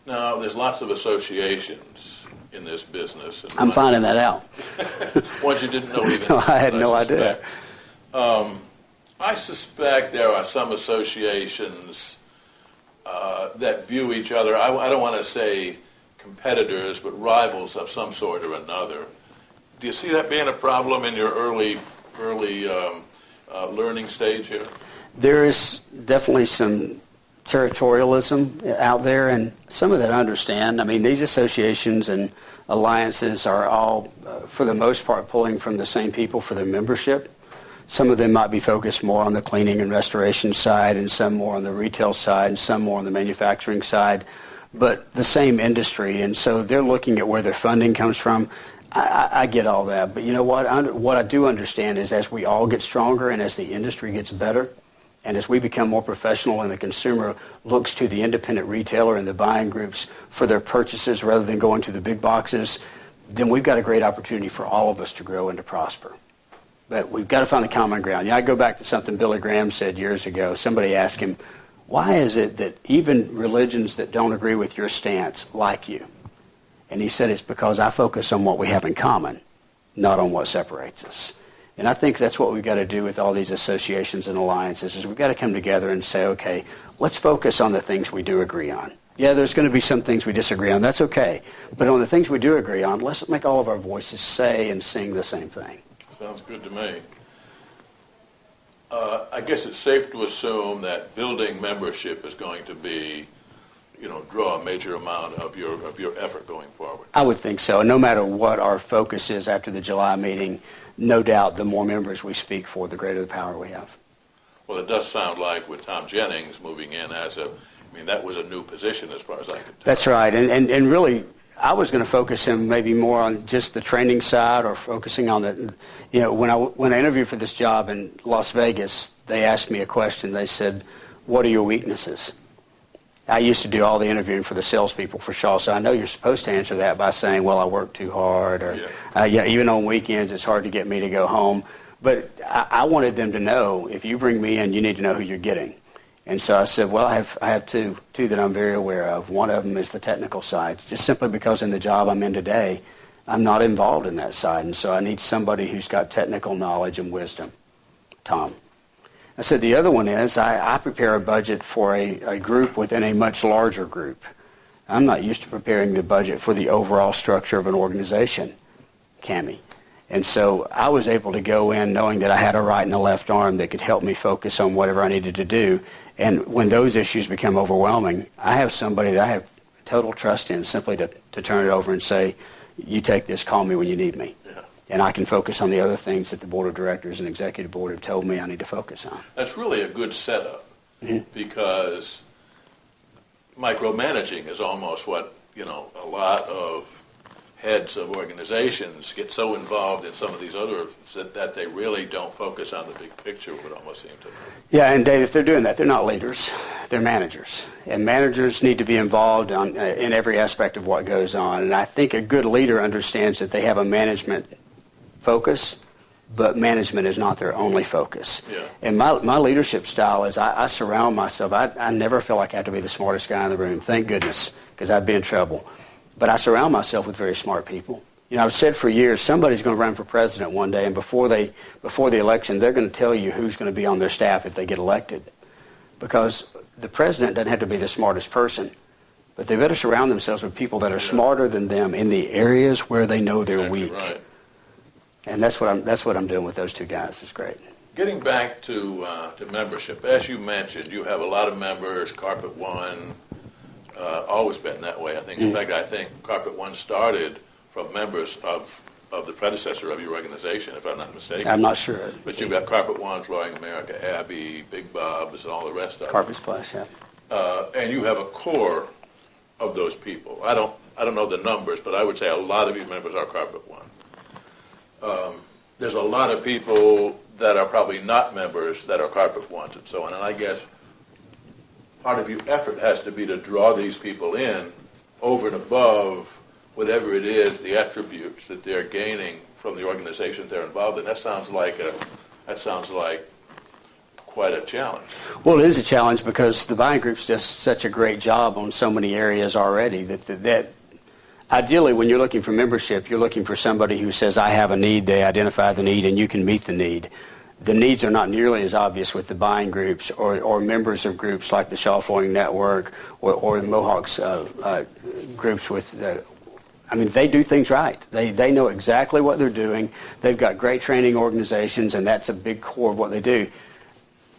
Now, there's lots of associations in this business. I'm finding that out. Ones you didn't know even. No, I had no idea. I suspect there are some associations that view each other, I don't want to say competitors, but rivals of some sort or another. Do you see that being a problem in your early learning stage here? There is definitely some territorialism out there, and some of that I understand. I mean, these associations and alliances are all, for the most part, pulling from the same people for their membership. Some of them might be focused more on the cleaning and restoration side, and some more on the retail side, and some more on the manufacturing side, but the same industry, and so they're looking at where their funding comes from. I get all that, but you know what? What I do understand is as we all get stronger and as the industry gets better, and as we become more professional and the consumer looks to the independent retailer and the buying groups for their purchases rather than going to the big boxes, then we've got a great opportunity for all of us to grow and to prosper. But we've got to find the common ground. I go back to something Billy Graham said years ago. Somebody asked him, why is it that even religions that don't agree with your stance like you? And he said, it's because I focus on what we have in common, not on what separates us. And I think that's what we've got to do with all these associations and alliances, is we've got to come together and say, okay, let's focus on the things we do agree on. Yeah, there's going to be some things we disagree on. That's okay. But on the things we do agree on, let's make all of our voices say and sing the same thing. Sounds good to me. I guess it's safe to assume that building membership is going to be, draw a major amount of your effort going forward. I would think so. No matter what our focus is after the July meeting, no doubt the more members we speak for, the greater the power we have. Well, it does sound like with Tom Jennings moving in that was a new position as far as I could tell. That's right. And really, I was going to focus him maybe more on just the training side or focusing on the, when I interviewed for this job in Las Vegas, they asked me a question. They said, what are your weaknesses? I used to do all the interviewing for the salespeople for Shaw, so I know you're supposed to answer that by saying, well, I work too hard, or even on weekends it's hard to get me to go home. But I wanted them to know, if you bring me in, you need to know who you're getting. And so I said, well, I have two that I'm very aware of. One of them is the technical side, just simply because in the job I'm in today, I'm not involved in that side. And so I need somebody who's got technical knowledge and wisdom. Tom. I said, the other one is I prepare a budget for a group within a much larger group. I'm not used to preparing the budget for the overall structure of an organization, Cammie. And so I was able to go in knowing that I had a right and a left arm that could help me focus on whatever I needed to do. And when those issues become overwhelming, I have somebody that I have total trust in simply to turn it over and say, you take this, call me when you need me. Yeah. And I can focus on the other things that the board of directors and executive board have told me I need to focus on. That's really a good setup because micromanaging is almost what, a lot of heads of organizations get so involved in some of these others that they really don't focus on the big picture, would almost seem to. Yeah, and Dave, if they're doing that, they're not leaders. They're managers. And managers need to be involved in every aspect of what goes on. And I think a good leader understands that they have a management focus, but management is not their only focus. Yeah. And my leadership style is I surround myself. I never feel like I have to be the smartest guy in the room, thank goodness, because I'd be in trouble. But I surround myself with very smart people. I've said for years, somebody's going to run for president one day, and before the election, they're going to tell you who's going to be on their staff if they get elected. Because the president doesn't have to be the smartest person, but they better surround themselves with people that are smarter than them in the areas where they know they're weak. Right. And that's what I'm doing with those two guys. It's great. Getting back to membership, as you mentioned, you have a lot of members, Carpet One, always been that way, I think. In fact, I think Carpet One started from members of the predecessor of your organization, if I'm not mistaken. I'm not sure. But you've got Carpet One, Flooring America, Abbey, Big Bob's, and all the rest of Carpet Splash, yeah. And you have a core of those people. I don't know the numbers, but I would say a lot of your members are Carpet One. There's a lot of people that are probably not members that are Carpet Ones and so on, and I guess part of your effort has to be to draw these people in over and above whatever it is, the attributes that they're gaining from the organizations they're involved in. That sounds like quite a challenge. Well, it is a challenge because the buying group's does such a great job on so many areas already that ideally, when you're looking for membership, you're looking for somebody who says, I have a need, they identify the need, and you can meet the need. The needs are not nearly as obvious with the buying groups or members of groups like the Shaw Flooring Network or the Mohawks groups with they do things right. They know exactly what they're doing. They've got great training organizations, and that's a big core of what they do.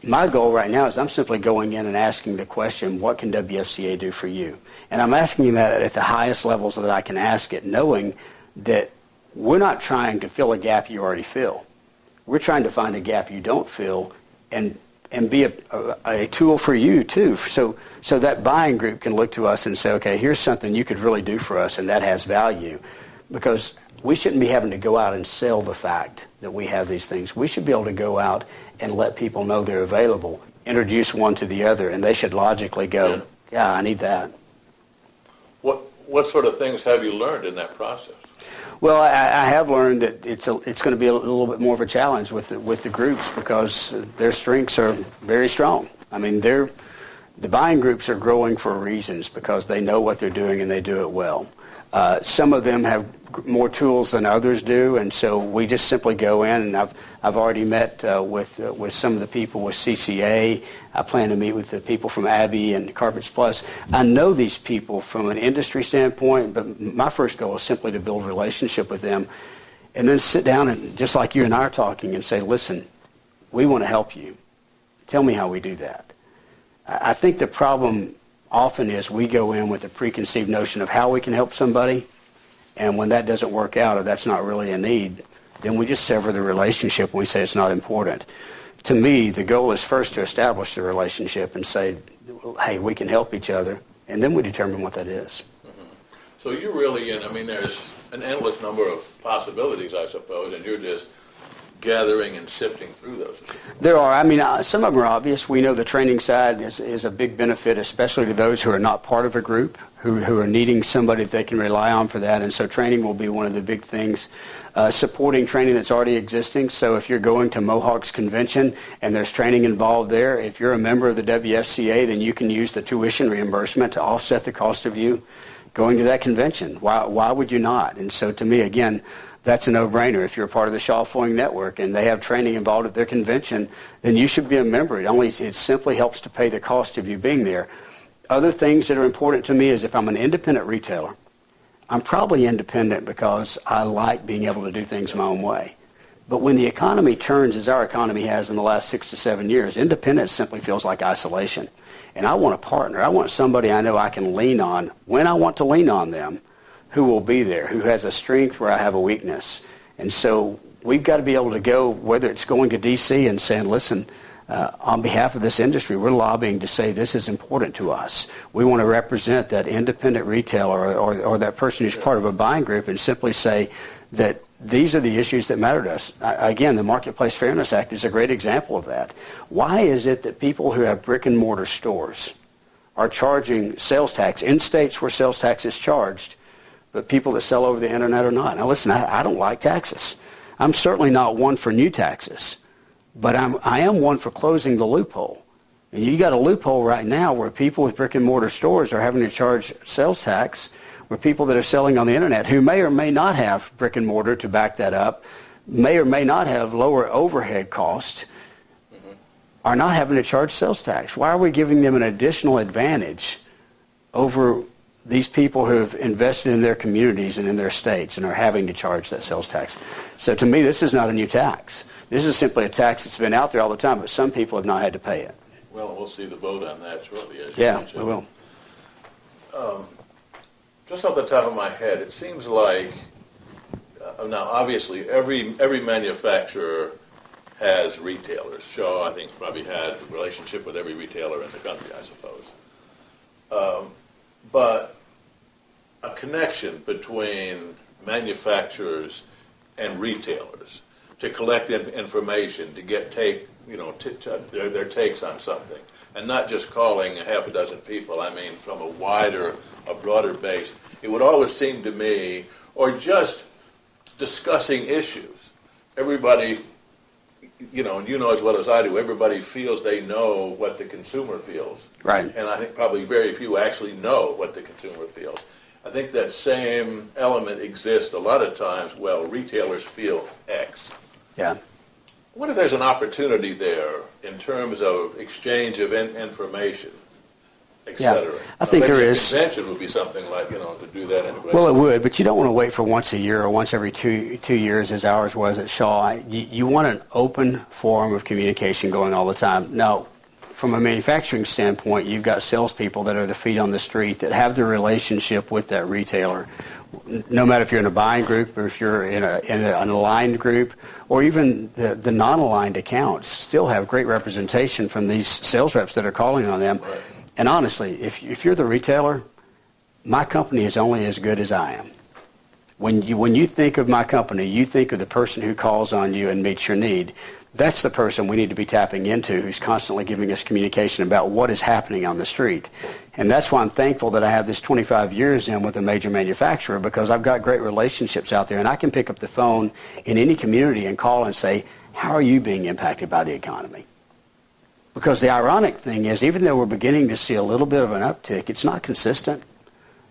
My goal right now is I'm simply going in and asking the question, what can WFCA do for you? And I'm asking that at the highest levels that I can ask it, knowing that we're not trying to fill a gap you already fill. We're trying to find a gap you don't fill and be a tool for you, too. So that buying group can look to us and say, okay, here's something you could really do for us, and that has value. Because we shouldn't be having to go out and sell the fact that we have these things. We should be able to go out and let people know they're available, introduce one to the other, and they should logically go, yeah, I need that. What sort of things have you learned in that process? Well, I have learned that it's going to be a little bit more of a challenge with the groups because their strengths are very strong. I mean, the buying groups are growing for reasons because they know what they're doing and they do it well. Some of them have more tools than others do, and so we just simply go in, and I've already met with some of the people with CCA. I plan to meet with the people from Abbey and Carpets Plus. I know these people from an industry standpoint, but my first goal is simply to build a relationship with them and then sit down and, just like you and I are talking, and say, listen, we want to help you. Tell me how we do that. I think the problem often is we go in with a preconceived notion of how we can help somebody, and when that doesn't work out or that's not really a need, then we just sever the relationship and we say it's not important. To me, the goal is first to establish the relationship and say, hey, we can help each other, and then we determine what that is. Mm-hmm. So you're really there's an endless number of possibilities, I suppose, and you're just gathering and sifting through those. There are. Some of them are obvious. We know the training side is a big benefit, especially to those who are not part of a group, who are needing somebody that they can rely on for that. And so training will be one of the big things. Supporting training that's already existing. So if you're going to Mohawk's convention and there's training involved there, if you're a member of the WFCA, then you can use the tuition reimbursement to offset the cost of you going to that convention. Why would you not? And so to me, again, that's a no-brainer. If you're a part of the Shaw Flooring Network and they have training involved at their convention, then you should be a member. It simply helps to pay the cost of you being there. Other things that are important to me is if I'm an independent retailer, I'm probably independent because I like being able to do things my own way. But when the economy turns, as our economy has in the last 6 to 7 years, independence simply feels like isolation. And I want a partner. I want somebody I know I can lean on when I want to lean on them, who will be there, who has a strength where I have a weakness. And so we've got to be able to go, whether it's going to D.C. and saying, listen, on behalf of this industry, we're lobbying to say this is important to us. We want to represent that independent retailer or that person who's part of a buying group and simply say that these are the issues that matter to us. Again, the Marketplace Fairness Act is a great example of that. Why is it that people who have brick and mortar stores are charging sales tax in states where sales tax is charged, but people that sell over the internet are not? Now listen, I don't like taxes. I'm certainly not one for new taxes, but I am one for closing the loophole. And you got a loophole right now where people with brick and mortar stores are having to charge sales tax, where people that are selling on the internet, who may or may not have brick and mortar to back that up, may or may not have lower overhead costs, are not having to charge sales tax. Why are we giving them an additional advantage over these people who have invested in their communities and in their states and are having to charge that sales tax? So to me, this is not a new tax. This is simply a tax that's been out there all the time, but some people have not had to pay it. Well, we'll see the vote on that shortly, as you mentioned. We will. Just off the top of my head, it seems like, now obviously every manufacturer has retailers. Shaw, I think, probably had a relationship with every retailer in the country, I suppose. But a connection between manufacturers and retailers to collect information, to get their takes on something, and not just calling a half a dozen people. I mean, from a broader base. It would always seem to me, or just discussing issues. Everybody and you know as well as I do, everybody feels they know what the consumer feels. Right. And I think probably very few actually know what the consumer feels. I think that same element exists a lot of times. Well, retailers feel X. Yeah. What if there's an opportunity there in terms of exchange of information, et cetera? Yeah, I think there is. A convention would be something like, to do that anyway. Well, it would, but you don't want to wait for once a year or once every two years, as ours was at Shaw. You want an open forum of communication going all the time. Now, from a manufacturing standpoint, you've got salespeople that are the feet on the street that have the relationship with that retailer. No matter if you're in a buying group or if you're in an aligned group or even the non-aligned accounts, still have great representation from these sales reps that are calling on them. Right. And honestly, if you're the retailer, my company is only as good as I am. When you think of my company, you think of the person who calls on you and meets your need. That's the person we need to be tapping into, who's constantly giving us communication about what is happening on the street. And that's why I'm thankful that I have this 25 years in with a major manufacturer, because I've got great relationships out there, and I can pick up the phone in any community and call and say, how are you being impacted by the economy? Because the ironic thing is, even though we're beginning to see a little bit of an uptick, it's not consistent.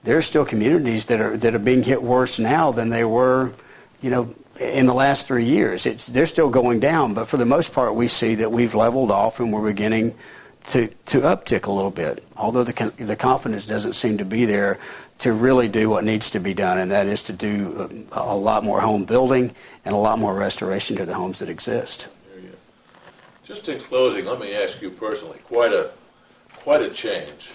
There are still communities that are being hit worse now than they were, in the last 3 years. They're still going down, but for the most part, we see that we've leveled off and we're beginning to uptick a little bit, although the confidence doesn't seem to be there to really do what needs to be done, and that is to do a lot more home building and a lot more restoration to the homes that exist. Just in closing, let me ask you personally, quite a change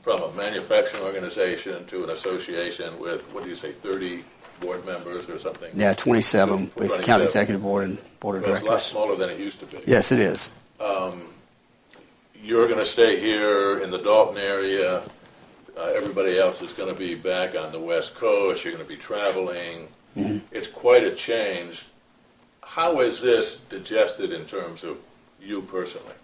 from a manufacturing organization to an association with, 30 board members or something? Yeah, 27 with county executive board and board of directors. It's a lot smaller than it used to be. Yes, it is. You're going to stay here in the Dalton area. Everybody else is going to be back on the West Coast. You're going to be traveling. Mm-hmm. It's quite a change. How is this digested in terms of you personally?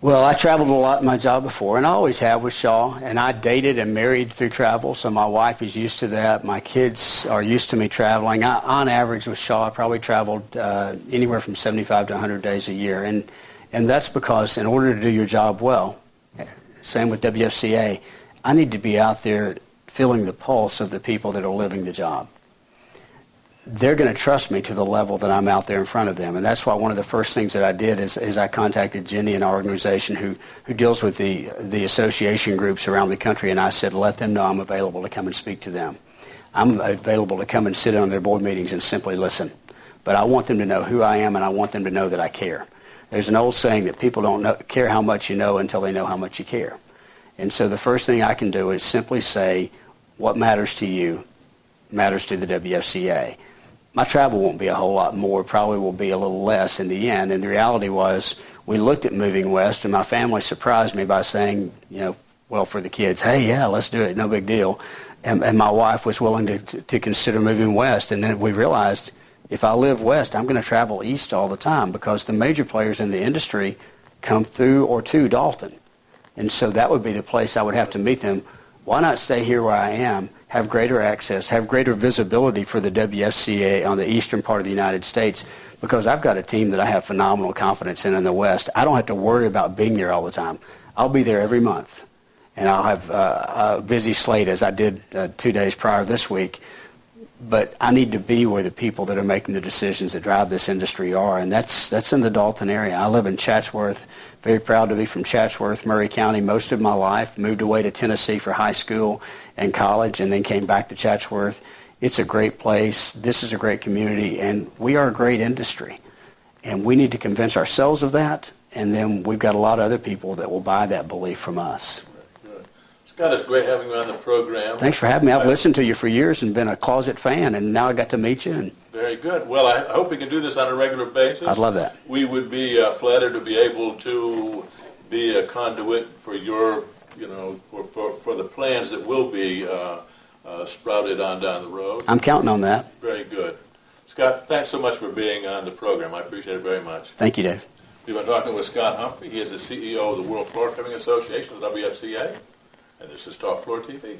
Well, I traveled a lot in my job before, and I always have with Shaw, and I dated and married through travel, so my wife is used to that. My kids are used to me traveling. On average with Shaw, I probably traveled anywhere from 75 to 100 days a year, and that's because in order to do your job well, same with WFCA, I need to be out there feeling the pulse of the people that are living the job. They're going to trust me to the level that I'm out there in front of them. And that's why one of the first things that I did is I contacted Jenny in our organization who deals with the association groups around the country, and I said, let them know I'm available to come and speak to them. I'm available to come and sit on their board meetings and simply listen. But I want them to know who I am, and I want them to know that I care. There's an old saying that people don't care how much you know until they know how much you care. And so the first thing I can do is simply say, what matters to you matters to the WFCA. My travel won't be a whole lot more, probably will be a little less in the end. And the reality was, we looked at moving west, and my family surprised me by saying, well, for the kids, hey, yeah, let's do it, no big deal. And my wife was willing to consider moving west. And then we realized, if I live west, I'm going to travel east all the time, because the major players in the industry come through or to Dalton. And so that would be the place I would have to meet them. Why not stay here where I am, have greater access, have greater visibility for the WFCA on the eastern part of the United States, because I've got a team that I have phenomenal confidence in the West. I don't have to worry about being there all the time. I'll be there every month, and I'll have a busy slate as I did 2 days prior this week. But I need to be where the people that are making the decisions that drive this industry are, and that's in the Dalton area. I live in Chatsworth, very proud to be from Chatsworth, Murray County, most of my life. Moved away to Tennessee for high school and college, and then came back to Chatsworth. It's a great place. This is a great community, and we are a great industry. And we need to convince ourselves of that, and then we've got a lot of other people that will buy that belief from us. Scott, it's great having you on the program. Thanks for having me. I've listened to you for years and been a closet fan, and now I got to meet you. Very good. Well, I hope we can do this on a regular basis. I'd love that. We would be flattered to be able to be a conduit for your, for the plans that will be sprouted on down the road. I'm counting on that. Very good. Scott, thanks so much for being on the program. I appreciate it very much. Thank you, Dave. We've been talking with Scott Humphrey. He is the CEO of the World Floor Covering Association, the WFCA. And this is Talk Floor TV.